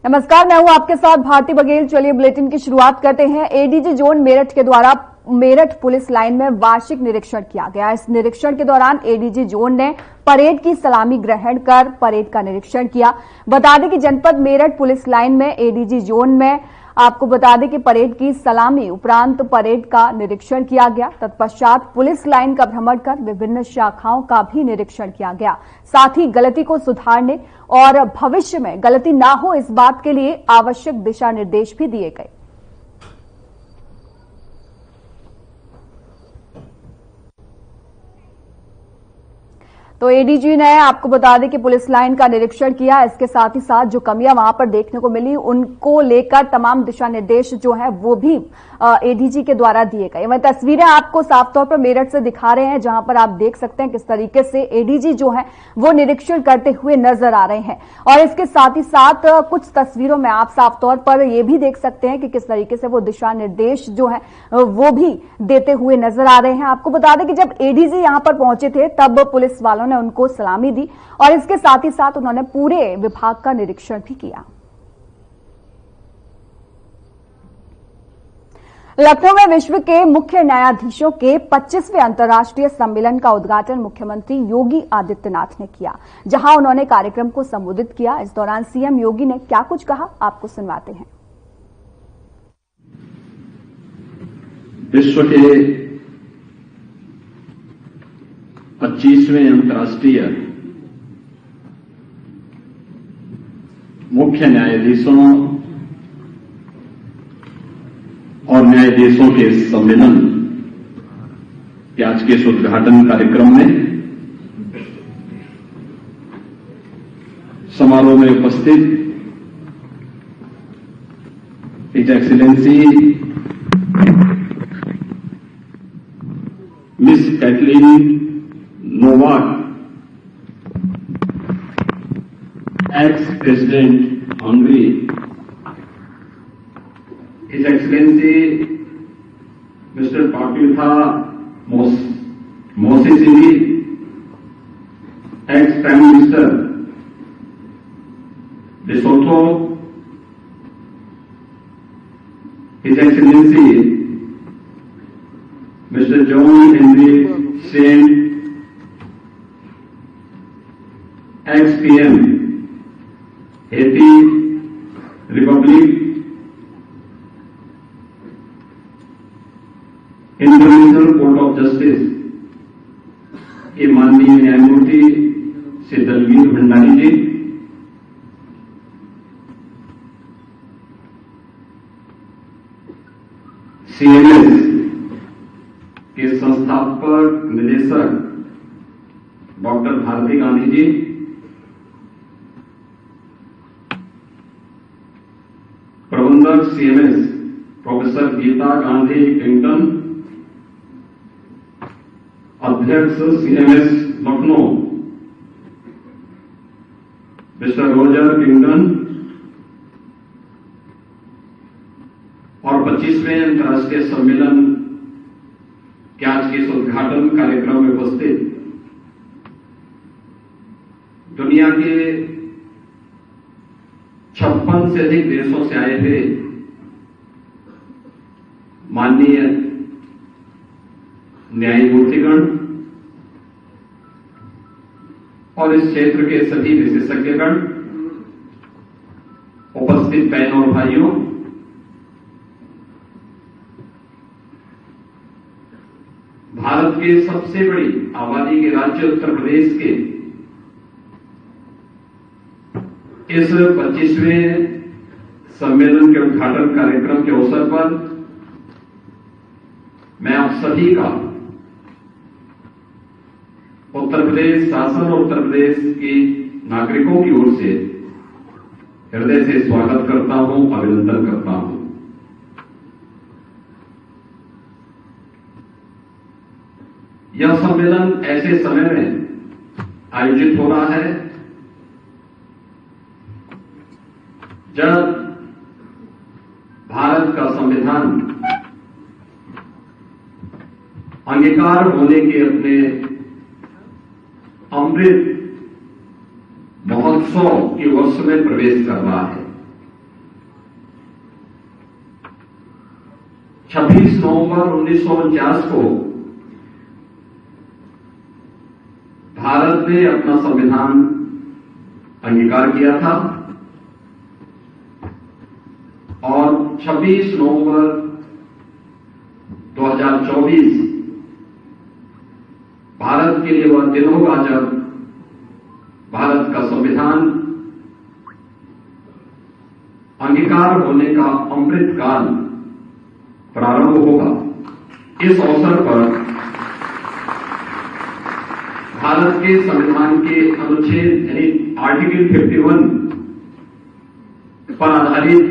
नमस्कार, मैं हूं आपके साथ भारती बघेल। चलिए बुलेटिन की शुरुआत करते हैं। एडीजी जोन मेरठ के द्वारा मेरठ पुलिस लाइन में वार्षिक निरीक्षण किया गया। इस निरीक्षण के दौरान एडीजी जोन ने परेड की सलामी ग्रहण कर परेड का निरीक्षण किया। बता दें कि जनपद मेरठ पुलिस लाइन में एडीजी जोन में आपको बता दें कि परेड की सलामी उपरांत परेड का निरीक्षण किया गया। तत्पश्चात पुलिस लाइन का भ्रमण कर विभिन्न शाखाओं का भी निरीक्षण किया गया। साथ ही गलती को सुधारने और भविष्य में गलती ना हो इस बात के लिए आवश्यक दिशा निर्देश भी दिए गए। तो एडीजी ने आपको बता दें कि पुलिस लाइन का निरीक्षण किया। इसके साथ ही साथ जो कमियां वहां पर देखने को मिली उनको लेकर तमाम दिशा निर्देश जो है वो भी एडीजी के द्वारा दिए गए। वह तस्वीरें आपको साफ तौर पर मेरठ से दिखा रहे हैं, जहां पर आप देख सकते हैं किस तरीके से एडीजी जो है वो निरीक्षण करते हुए नजर आ रहे हैं। और इसके साथ ही साथ कुछ तस्वीरों में आप साफ तौर पर ये भी देख सकते हैं कि किस तरीके से वो दिशा निर्देश जो है वो भी देते हुए नजर आ रहे हैं। आपको बता दें कि जब एडीजी यहां पर पहुंचे थे तब पुलिस वालों ने उनको सलामी दी और इसके साथ ही साथ उन्होंने पूरे विभाग का निरीक्षण भी किया। लखनऊ में विश्व के मुख्य न्यायाधीशों के 25वें अंतर्राष्ट्रीय सम्मेलन का उद्घाटन मुख्यमंत्री योगी आदित्यनाथ ने किया, जहां उन्होंने कार्यक्रम को संबोधित किया। इस दौरान सीएम योगी ने क्या कुछ कहा, आपको सुनवाते हैं। विश्व के 25वें अंतर्राष्ट्रीय मुख्य न्यायाधीशों और न्यायाधीशों के सम्मेलन के आज के इस उद्घाटन कार्यक्रम में समारोह में उपस्थित his excellency miss Catelyn Novak, ex-President Hungary, His Excellency Mr. Paquita Mosisili, ex-Prime Minister Lesotho, His Excellency Mr. John Henry Saint, ex-PM Haiti Republic, international court of justice के माननीय न्यायमूर्ति श्री दलवीर भंडारी जी, सीएमएस के संस्थापक निदेशक डॉक्टर भारती गांधी जी, प्रबंधक सीएमएस प्रोफेसर गीता गांधी किंगटन, अध्यक्ष CMS Lucknow mister Roger किंगटन और 25वें अंतर्राष्ट्रीय सम्मेलन के आज के इस उद्घाटन कार्यक्रम में उपस्थित दुनिया के 56 से अधिक देशों से आए हुए माननीय न्यायमूर्तिगण और इस क्षेत्र के सभी विशेषज्ञगण, उपस्थित बहनों और भाइयों, भारत के सबसे बड़ी आबादी के राज्य उत्तर प्रदेश के इस 25वें सम्मेलन के उद्घाटन कार्यक्रम के अवसर पर मैं आप सभी का उत्तर प्रदेश शासन और उत्तर प्रदेश के नागरिकों की ओर से हृदय से स्वागत करता हूं, अभिनंदन करता हूं। यह सम्मेलन ऐसे समय में आयोजित हो रहा है जब भारत का संविधान अंगीकार होने के अपने अमृत महोत्सव के वर्ष में प्रवेश कर रहा है। 26 नवंबर 1949 को भारत ने अपना संविधान अंगीकार किया था और 26 नवंबर 2024 भारत के लिए वह दिन होगा जब भारत का संविधान अंगीकार होने का अमृत काल प्रारंभ होगा। इस अवसर पर भारत के संविधान के अनुच्छेद यानी आर्टिकल 51 पर आधारित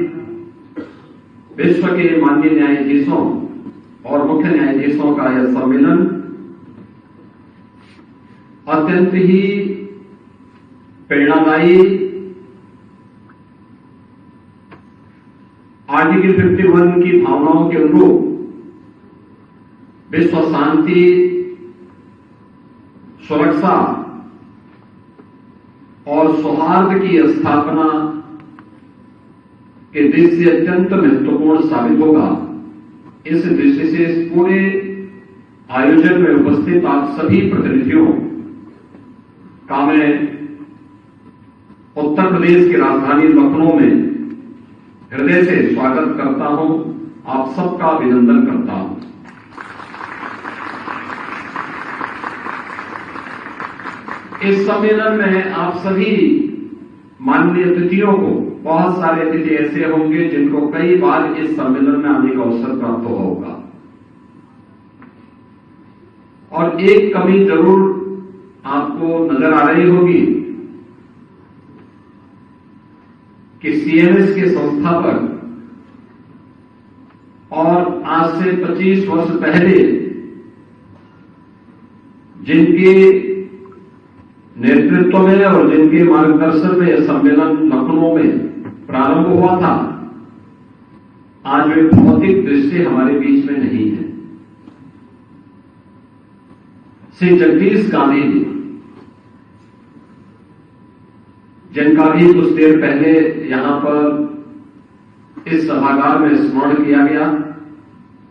विश्व के माननीय न्यायाधीशों और मुख्य न्यायाधीशों का यह सम्मेलन अत्यंत ही प्रेरणादायी, आर्टिकल 51 की भावनाओं के अनुरूप विश्व शांति, सुरक्षा और सौहार्द की स्थापना के दृष्टि से अत्यंत महत्वपूर्ण साबित होगा। इस दृष्टि से इस पूरे आयोजन में उपस्थित आप सभी प्रतिनिधियों का मैं उत्तर प्रदेश की राजधानी लखनऊ में हृदय से स्वागत करता हूं, आप सबका अभिनंदन करता हूं। इस सम्मेलन में आप सभी माननीय अतिथियों को, बहुत सारे अतिथि ऐसे होंगे जिनको कई बार इस सम्मेलन में आने का अवसर प्राप्त हुआ होगा और एक कमी जरूर आपको नजर आ रही होगी कि सीएमएस के संस्थापक और आज से 25 वर्ष पहले जिनके नेतृत्व में और जिनके मार्गदर्शन में यह सम्मेलन लखनऊ में प्रारंभ हुआ था, आज वे भौतिक दृष्टि हमारे बीच में नहीं है। श्री जगदीश गांधी जी, जिनका भी कुछ देर पहले यहां पर इस सभागार में स्मरण किया गया,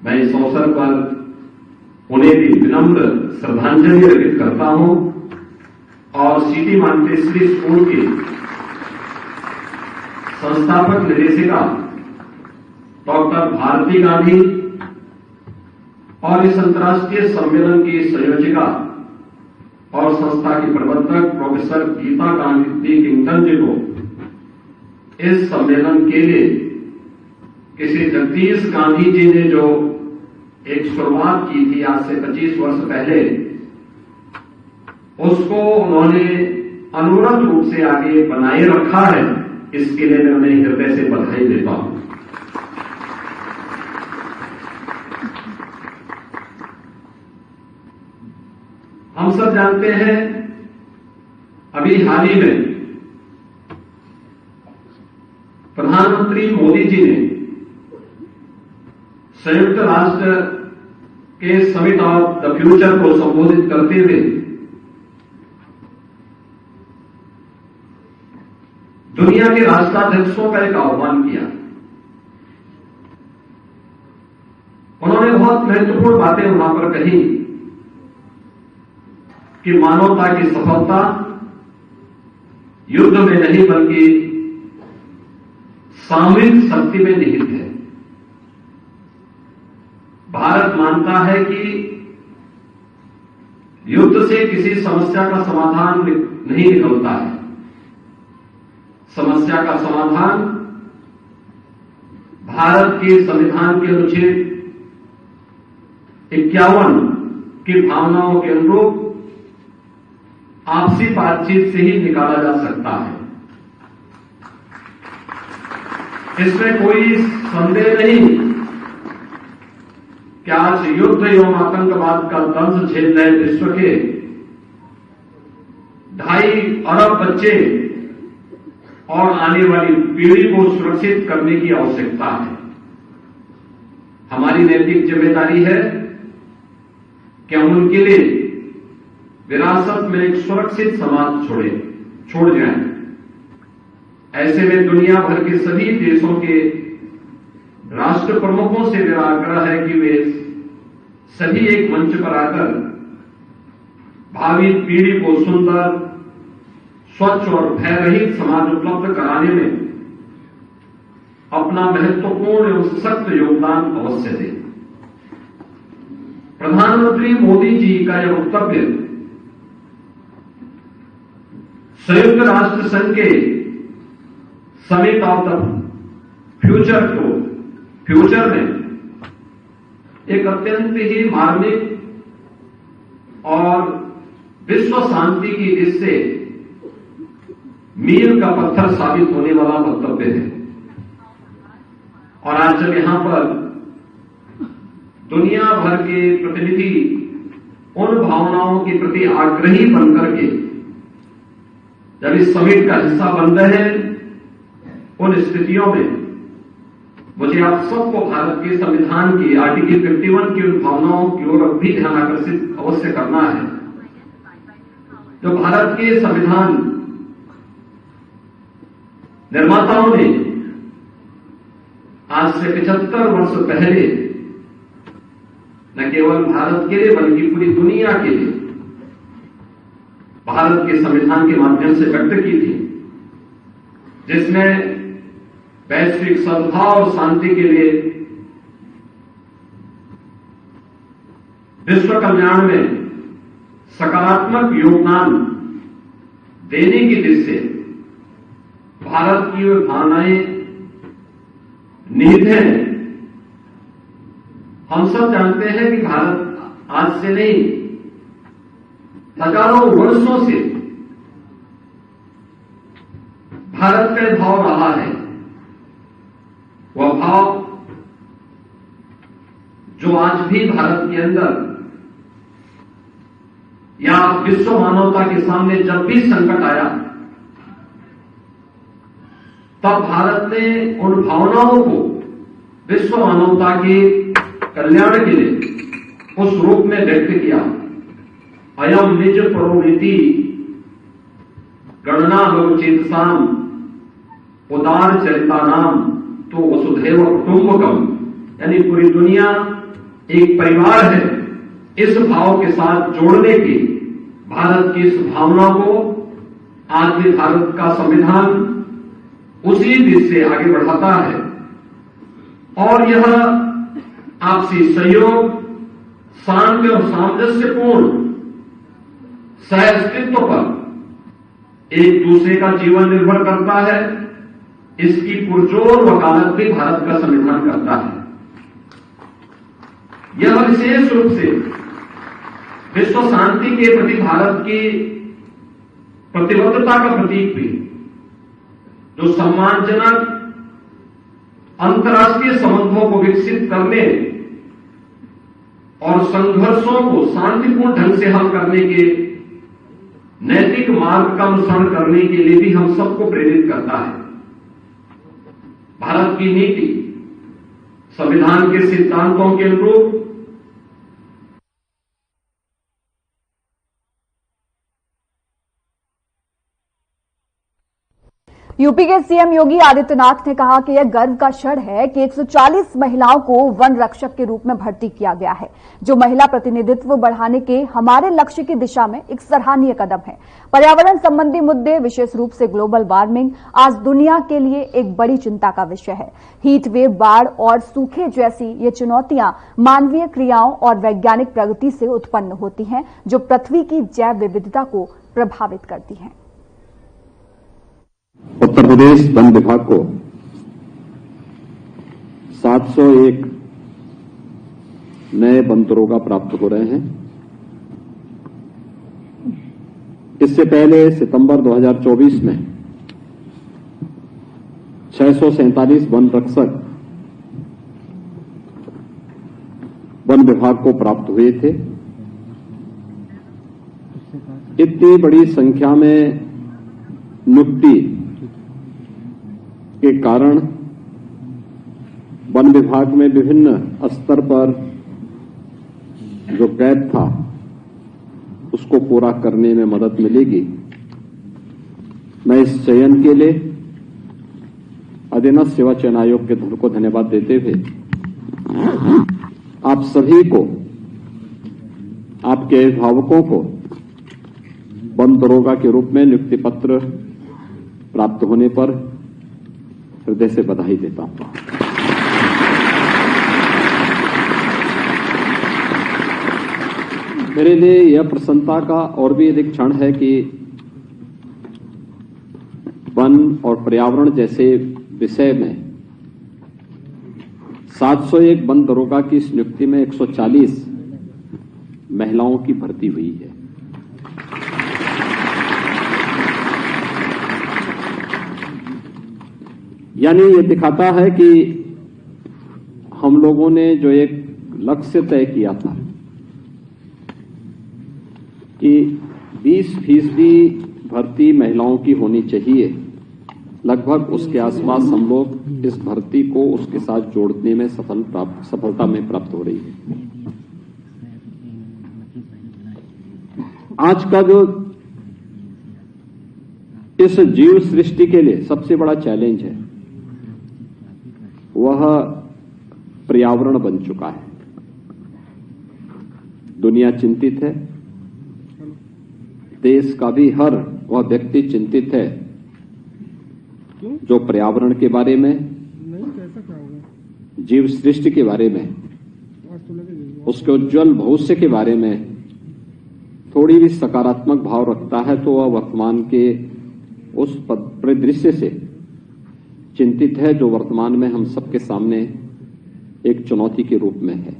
मैं इस अवसर पर उन्हें भी विनम्र श्रद्धांजलि अर्पित करता हूं और सिटी मांटेसरी स्कूल की संस्थापक निदेशिका डॉक्टर भारती गांधी और इस अंतर्राष्ट्रीय सम्मेलन की संयोजिका और संस्था की प्रबंधक प्रोफेसर गीता गांधी किंगटन जी को इस सम्मेलन के लिए किसी जगदीश गांधी जी ने जो एक शुरुआत की थी आज से 25 वर्ष पहले, उसको उन्होंने अनवरत रूप से आगे बनाए रखा है। इसके लिए मैं उन्हें हृदय से बधाई देता हूं। हम सब जानते हैं, अभी हाल ही में प्रधानमंत्री मोदी जी ने संयुक्त राष्ट्र के समिट ऑफ द फ्यूचर को संबोधित करते हुए दुनिया के राष्ट्राध्यक्षों का एक आह्वान किया। उन्होंने बहुत महत्वपूर्ण बातें वहां पर कही कि मानवता की सफलता युद्ध में नहीं बल्कि सामूहिक शक्ति में निहित है। भारत मानता है कि युद्ध से किसी समस्या का समाधान नहीं निकलता है। समस्या का समाधान भारत के संविधान के अनुच्छेद 51 की भावनाओं के अनुरूप आपसी बातचीत से ही निकाला जा सकता है। इसमें कोई संदेह नहीं कि आज युद्ध एवं आतंकवाद का दंश झेल रहे विश्व के 2.5 अरब बच्चे और आने वाली पीढ़ी को सुरक्षित करने की आवश्यकता है। हमारी नैतिक जिम्मेदारी है कि हम उनके लिए विरासत में एक सुरक्षित समाज छोड़ जाएं। ऐसे में दुनिया भर के सभी देशों के राष्ट्र प्रमुखों से मेरा आग्रह है कि वे सभी एक मंच पर आकर भावी पीढ़ी को सुंदर, स्वच्छ और भय रहित समाज उपलब्ध कराने में अपना महत्वपूर्ण एवं सशक्त योगदान अवश्य दें। प्रधानमंत्री मोदी जी का यह वक्तव्य संयुक्त राष्ट्र संघ के समिट ऑफ द फ्यूचर में एक अत्यंत ही मार्मिक और विश्व शांति की दृष्टि से मील का पत्थर साबित होने वाला वक्तव्य है। और आज जब यहां पर दुनिया भर के प्रतिनिधि उन भावनाओं के प्रति आग्रही बनकर के जब इस समिट का हिस्सा बन रहे हैं, उन स्थितियों में मुझे आप सबको भारत के संविधान की आर्टिकल 51 की उन भावनाओं की ओर भी ध्यान आकर्षित अवश्य करना है, जो भारत के संविधान निर्माताओं ने आज से 75 वर्ष पहले न केवल भारत के लिए बल्कि पूरी दुनिया के लिए भारत के संविधान के माध्यम से व्यक्त की थी, जिसमें वैश्विक सद्भाव और शांति के लिए विश्व कल्याण में सकारात्मक योगदान देने की दृष्टि से भारत की वे भावनाएं निहित हैं। हम सब जानते हैं कि भारत आज से नहीं, हजारों वर्षों से भारत का भाव रहा है। वह भाव जो आज भी भारत के अंदर या विश्व मानवता के सामने जब भी संकट आया, तब भारत ने उन भावनाओं को विश्व मानवता के कल्याण के लिए उस रूप में व्यक्त किया। अयम निज प्रोनीति गणना लोकचेतसाम उदार चरिता नाम तो वसुधैव कुटुंबकम, यानी पूरी दुनिया एक परिवार है। इस भाव के साथ जोड़ने की भारत की इस भावना को आज भी भारत का संविधान उसी दिशा से आगे बढ़ाता है। और यह आपसी सहयोग, शांति और सामंजस्यपूर्ण सहअस्तित्व पर एक दूसरे का जीवन निर्भर करता है। इसकी पुरजोर वकालत भी भारत का संविधान करता है। यह विशेष रूप से विश्व शांति के प्रति भारत की प्रतिबद्धता का प्रतीक भी, जो सम्मानजनक अंतर्राष्ट्रीय संबंधों को विकसित करने और संघर्षों को शांतिपूर्ण ढंग से हल करने के नैतिक मार्ग का अनुसरण करने के लिए भी हम सबको प्रेरित करता है। भारत की नीति संविधान के सिद्धांतों के अनुरूप यूपी के सीएम योगी आदित्यनाथ ने कहा कि यह गर्व का क्षण है कि 140 महिलाओं को वन रक्षक के रूप में भर्ती किया गया है, जो महिला प्रतिनिधित्व बढ़ाने के हमारे लक्ष्य की दिशा में एक सराहनीय कदम है। पर्यावरण संबंधी मुद्दे, विशेष रूप से ग्लोबल वार्मिंग, आज दुनिया के लिए एक बड़ी चिंता का विषय है। हीट वेव, बाढ़ और सूखे जैसी ये चुनौतियां मानवीय क्रियाओं और वैज्ञानिक प्रगति से उत्पन्न होती हैं, जो पृथ्वी की जैव विविधता को प्रभावित करती हैं। उत्तर प्रदेश वन विभाग को 701 नए वन दरोगा प्राप्त हो रहे हैं। इससे पहले सितंबर 2024 में 647 वन रक्षक वन विभाग को प्राप्त हुए थे। इतनी बड़ी संख्या में नियुक्ति के कारण वन विभाग में विभिन्न स्तर पर जो गैप था उसको पूरा करने में मदद मिलेगी। मैं इस चयन के लिए अधीनस्थ सेवा चयन आयोग के को धन्यवाद देते हुए आप सभी को, आपके अभिभावकों को वन दरोगा के रूप में नियुक्ति पत्र प्राप्त होने पर हृदय से बधाई देता हूं। मेरे लिए यह प्रसन्नता का और भी अधिक क्षण है कि वन और पर्यावरण जैसे विषय में 701 वन दरोगा की इस नियुक्ति में 140 महिलाओं की भर्ती हुई है। यानी ये दिखाता है कि हम लोगों ने जो एक लक्ष्य तय किया था कि 20% भर्ती महिलाओं की होनी चाहिए, लगभग उसके आसपास हम लोग इस भर्ती को उसके साथ जोड़ने में सफलता में प्राप्त हो रही है। आज का जो इस जीव सृष्टि के लिए सबसे बड़ा चैलेंज है वह पर्यावरण बन चुका है। दुनिया चिंतित है, देश का भी हर वह व्यक्ति चिंतित है जो पर्यावरण के बारे में, जीव सृष्टि के बारे में, उसके उज्जवल भविष्य के बारे में थोड़ी भी सकारात्मक भाव रखता है तो वह वर्तमान के उस परिदृश्य से चिंतित है जो वर्तमान में हम सबके सामने एक चुनौती के रूप में है।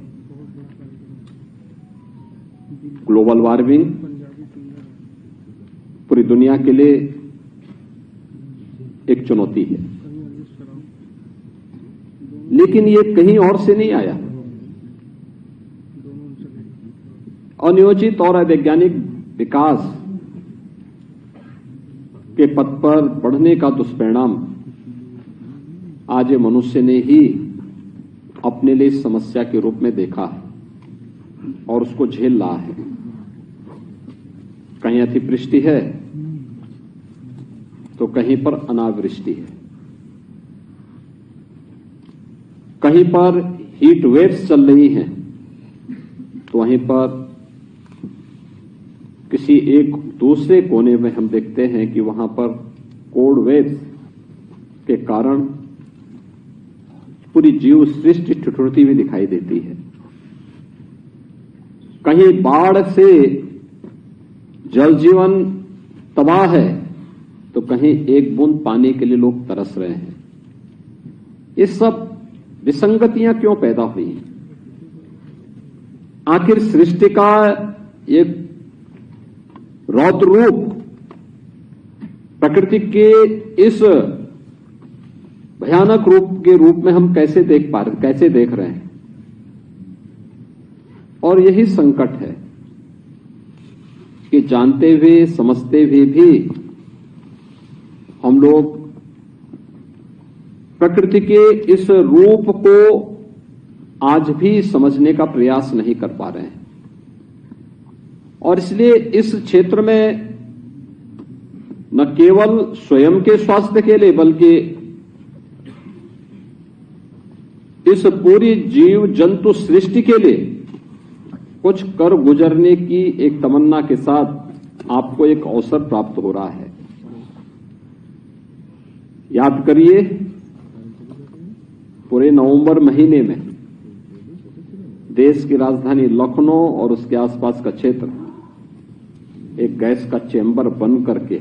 ग्लोबल वार्मिंग पूरी दुनिया के लिए एक चुनौती है, लेकिन ये कहीं और से नहीं आया। अनियोजित और अवैज्ञानिक विकास के पथ पर बढ़ने का दुष्परिणाम आज मनुष्य ने ही अपने लिए इस समस्या के रूप में देखा है और उसको झेल रहा है। कहीं अतिवृष्टि है तो कहीं पर अनावृष्टि है, कहीं पर हीट वेव्स चल रही हैं तो वहीं पर किसी एक दूसरे कोने में हम देखते हैं कि वहां पर कोल्ड वेव्स के कारण पूरी जीव सृष्टि ठिठुरती हुई दिखाई देती है। कहीं बाढ़ से जल जीवन तबाह है तो कहीं एक बूंद पानी के लिए लोग तरस रहे हैं। ये सब विसंगतियां क्यों पैदा हुई? आखिर सृष्टि का एक रौद्र रूप प्रकृति के इस भयानक रूप के रूप में हम कैसे देख रहे हैं? और यही संकट है कि जानते हुए समझते हुए भी हम लोग प्रकृति के इस रूप को आज भी समझने का प्रयास नहीं कर पा रहे हैं। और इसलिए इस क्षेत्र में न केवल स्वयं के स्वास्थ्य के लिए बल्कि इस पूरी जीव जंतु सृष्टि के लिए कुछ कर गुजरने की एक तमन्ना के साथ आपको एक अवसर प्राप्त हो रहा है। याद करिए, पूरे नवंबर महीने में देश की राजधानी लखनऊ और उसके आसपास का क्षेत्र एक गैस का चैम्बर बंद करके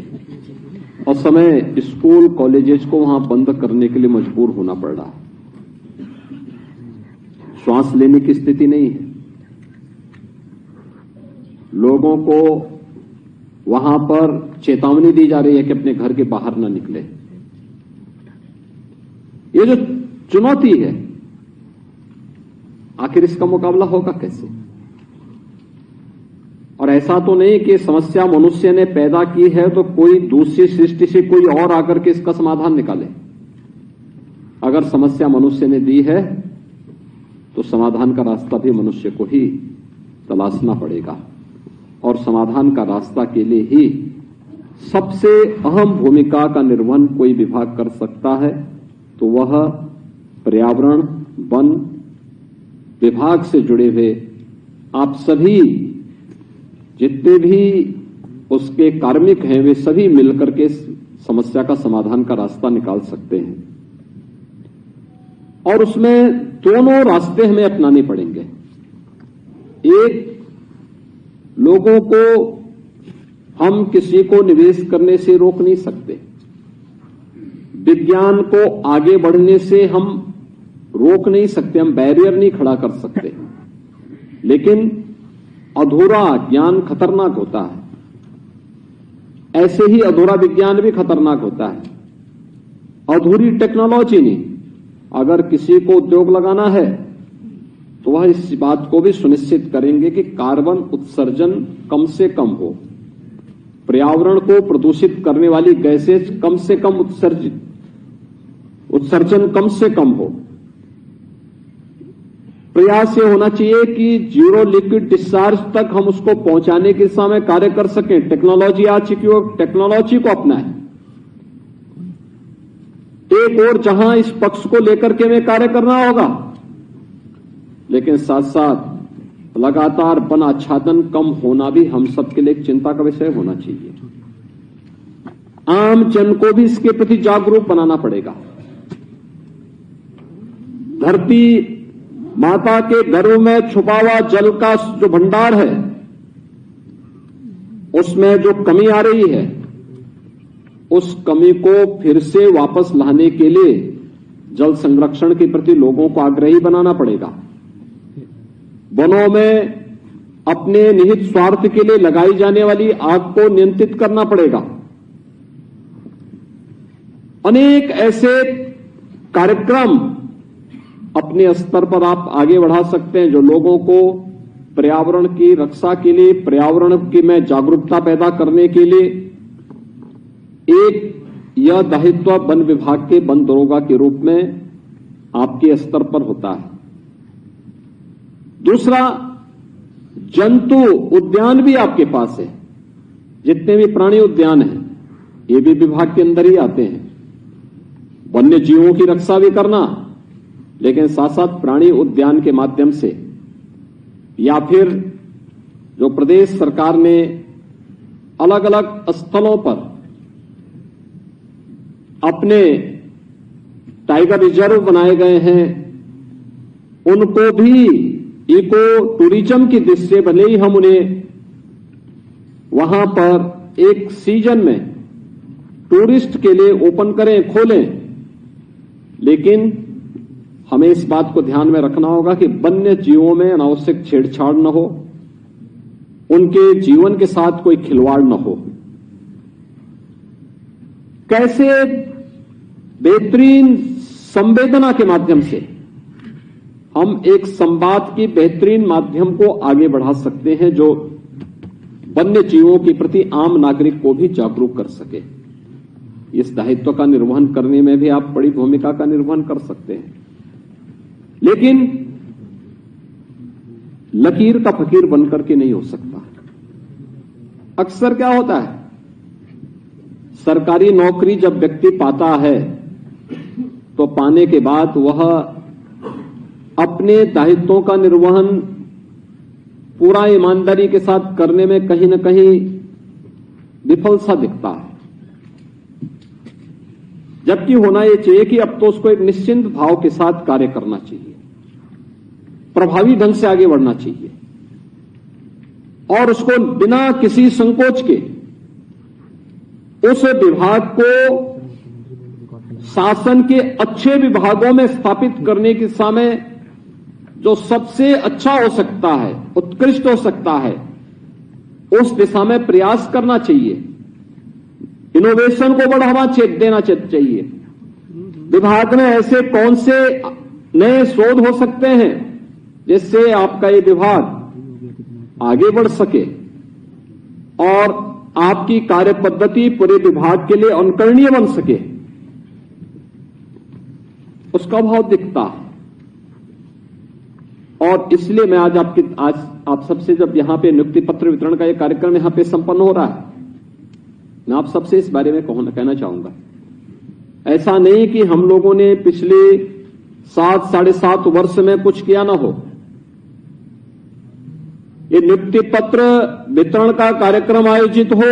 और समय स्कूल कॉलेजेस को वहां बंद करने के लिए मजबूर होना पड़ रहा है। श्वास लेने की स्थिति नहीं है। लोगों को वहां पर चेतावनी दी जा रही है कि अपने घर के बाहर न निकले। ये जो चुनौती है, आखिर इसका मुकाबला होगा कैसे? और ऐसा तो नहीं कि समस्या मनुष्य ने पैदा की है तो कोई दूसरी सृष्टि से कोई और आकर के इसका समाधान निकाले। अगर समस्या मनुष्य ने दी है तो समाधान का रास्ता भी मनुष्य को ही तलाशना पड़ेगा। और समाधान का रास्ता के लिए ही सबसे अहम भूमिका का निर्वहन कोई विभाग कर सकता है तो वह पर्यावरण वन विभाग से जुड़े हुए आप सभी जितने भी उसके कार्मिक हैं वे सभी मिलकर के समस्या का समाधान का रास्ता निकाल सकते हैं। और उसमें दोनों रास्ते हमें अपनाने पड़ेंगे। एक, लोगों को हम किसी को निवेश करने से रोक नहीं सकते, विज्ञान को आगे बढ़ने से हम रोक नहीं सकते, हम बैरियर नहीं खड़ा कर सकते, लेकिन अधूरा ज्ञान खतरनाक होता है। ऐसे ही अधूरा विज्ञान भी खतरनाक होता है। अधूरी टेक्नोलॉजी नहीं, अगर किसी को उद्योग लगाना है तो वह इस बात को भी सुनिश्चित करेंगे कि कार्बन उत्सर्जन कम से कम हो, पर्यावरण को प्रदूषित करने वाली गैसेज कम से कम उत्सर्जन कम से कम हो। प्रयास ये होना चाहिए कि जीरो लिक्विड डिस्चार्ज तक हम उसको पहुंचाने की दिशा में कार्य कर सकें। टेक्नोलॉजी आ चुकी हो, टेक्नोलॉजी को अपनाएं। एक और जहां इस पक्ष को लेकर के हमें कार्य करना होगा, लेकिन साथ साथ लगातार वन आच्छादन कम होना भी हम सबके लिए एक चिंता का विषय होना चाहिए। आम जन को भी इसके प्रति जागरूक बनाना पड़ेगा। धरती माता के गर्भ में छुपा हुआ जल का जो भंडार है, उसमें जो कमी आ रही है, उस कमी को फिर से वापस लाने के लिए जल संरक्षण के प्रति लोगों को आग्रही बनाना पड़ेगा। वनों में अपने निहित स्वार्थ के लिए लगाई जाने वाली आग को नियंत्रित करना पड़ेगा। अनेक ऐसे कार्यक्रम अपने स्तर पर आप आगे बढ़ा सकते हैं जो लोगों को पर्यावरण की रक्षा के लिए, पर्यावरण की में जागरूकता पैदा करने के लिए एक यह दायित्व वन विभाग के वन दरोगा के रूप में आपके स्तर पर होता है। दूसरा, जंतु उद्यान भी आपके पास है। जितने भी प्राणी उद्यान हैं ये भी विभाग के अंदर ही आते हैं। वन्य जीवों की रक्षा भी करना, लेकिन साथ साथ प्राणी उद्यान के माध्यम से या फिर जो प्रदेश सरकार ने अलग अलग स्थलों पर अपने टाइगर रिजर्व बनाए गए हैं, उनको भी इको टूरिज्म की दृष्टि से भले ही हम उन्हें वहां पर एक सीजन में टूरिस्ट के लिए ओपन करें, खोलें, लेकिन हमें इस बात को ध्यान में रखना होगा कि वन्य जीवों में अनावश्यक छेड़छाड़ न हो, उनके जीवन के साथ कोई खिलवाड़ न हो। कैसे बेहतरीन संवेदना के माध्यम से हम एक संवाद की बेहतरीन माध्यम को आगे बढ़ा सकते हैं जो वन्य जीवों के प्रति आम नागरिक को भी जागरूक कर सके। इस दायित्व का निर्वहन करने में भी आप बड़ी भूमिका का निर्वहन कर सकते हैं, लेकिन लकीर का फकीर बनकर के नहीं हो सकता। अक्सर क्या होता है, सरकारी नौकरी जब व्यक्ति पाता है तो पाने के बाद वह अपने दायित्वों का निर्वहन पूरा ईमानदारी के साथ करने में कहीं न कहीं विफल सा दिखता है। जबकि होना यह चाहिए कि अब तो उसको एक निश्चिंत भाव के साथ कार्य करना चाहिए, प्रभावी ढंग से आगे बढ़ना चाहिए और उसको बिना किसी संकोच के उस विभाग को शासन के अच्छे विभागों में स्थापित करने की दिशा में जो सबसे अच्छा हो सकता है, उत्कृष्ट हो सकता है, उस दिशा में प्रयास करना चाहिए। इनोवेशन को बढ़ावा देना चाहिए। विभाग में ऐसे कौन से नए शोध हो सकते हैं जिससे आपका ये विभाग आगे बढ़ सके और आपकी कार्य पद्धति पूरे विभाग के लिए अनुकरणीय बन सके, उसका भाव दिखता है। और इसलिए मैं आज आप सबसे जब यहां पे नियुक्ति पत्र वितरण का ये कार्यक्रम यहां पे संपन्न हो रहा है, मैं आप सबसे इस बारे में कहना चाहूंगा ऐसा नहीं कि हम लोगों ने पिछले 7-7.5 वर्ष में कुछ किया ना हो। ये नियुक्ति पत्र वितरण का कार्यक्रम आयोजित हो,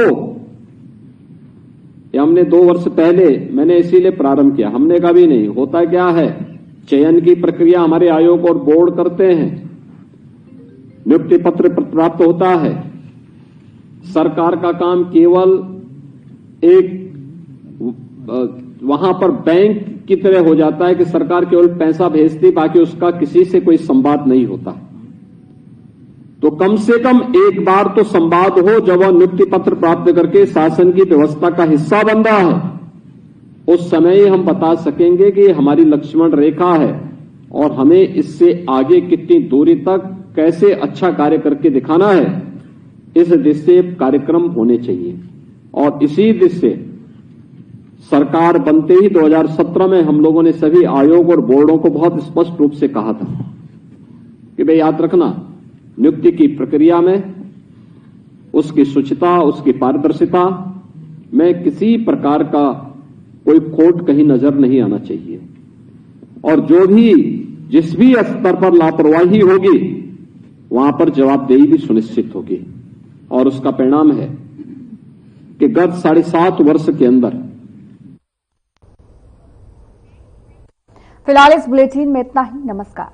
ये हमने 2 वर्ष पहले मैंने इसीलिए प्रारंभ किया। हमने कभी नहीं, होता क्या है, चयन की प्रक्रिया हमारे आयोग और बोर्ड करते हैं, नियुक्ति पत्र प्राप्त होता है। सरकार का काम केवल एक वहां पर बैंक की तरह हो जाता है कि सरकार केवल पैसा भेजती, बाकी उसका किसी से कोई संवाद नहीं होता। तो कम से कम एक बार तो संवाद हो, जब वह नियुक्ति पत्र प्राप्त करके शासन की व्यवस्था का हिस्सा बन रहा है, उस समय ही हम बता सकेंगे कि हमारी लक्ष्मण रेखा है और हमें इससे आगे कितनी दूरी तक कैसे अच्छा कार्य करके दिखाना है। इस दिशा से कार्यक्रम होने चाहिए और इसी दिशा से सरकार बनते ही 2017 में हम लोगों ने सभी आयोग और बोर्डों को बहुत स्पष्ट रूप से कहा था कि भाई याद रखना, नियुक्ति की प्रक्रिया में उसकी शुचिता, उसकी पारदर्शिता में किसी प्रकार का कोई खोट कहीं नजर नहीं आना चाहिए और जो भी जिस भी स्तर पर लापरवाही होगी वहां पर जवाबदेही भी सुनिश्चित होगी। और उसका परिणाम है कि गत 7.5 वर्ष के अंदर। फिलहाल इस बुलेटिन में इतना ही। नमस्कार।